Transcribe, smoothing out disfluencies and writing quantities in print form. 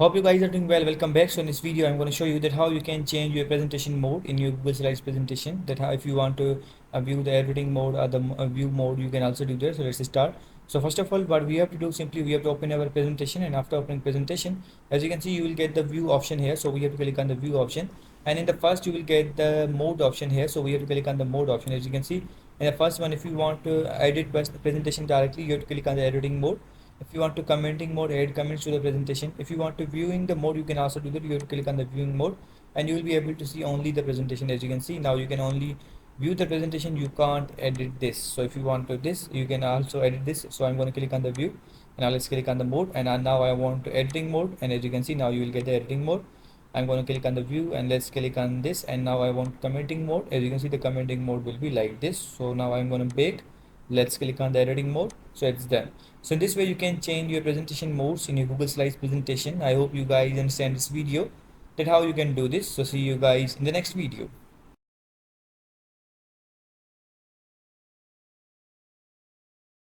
Hope you guys are doing well. Welcome back. So in this video I'm going to show you that how you can change your presentation mode in your Google Slides presentation. That how if you want to view the editing mode or the view mode, you can also do that. So let's start. So first of all, what we have to do, simply we have to open our presentation, and after opening presentation, as you can see, you will get the view option here. So we have to click on the view option, and in the first you will get the mode option here. So we have to click on the mode option. As you can see, in the first one, if you want to edit presentation directly, you have to click on the editing mode. If you want to commenting mode, add comments to the presentation. If you want to viewing the mode, you can also do that. You have to click on the viewing mode, and you will be able to see only the presentation. As you can see, now you can only view the presentation, you can't edit this. So if you want to this, you can also edit this. So I'm going to click on the view, and now let's click on the mode, and now I want to editing mode, and as you can see, now you will get the editing mode. I'm going to click on the view, and let's click on this, and now I want commenting mode. As you can see, the commenting mode will be like this. So now I'm going to bake. Let's click on the editing mode. So it's done. So in this way you can change your presentation modes in your Google Slides presentation. I hope you guys understand this video, that how you can do this. So see you guys in the next video.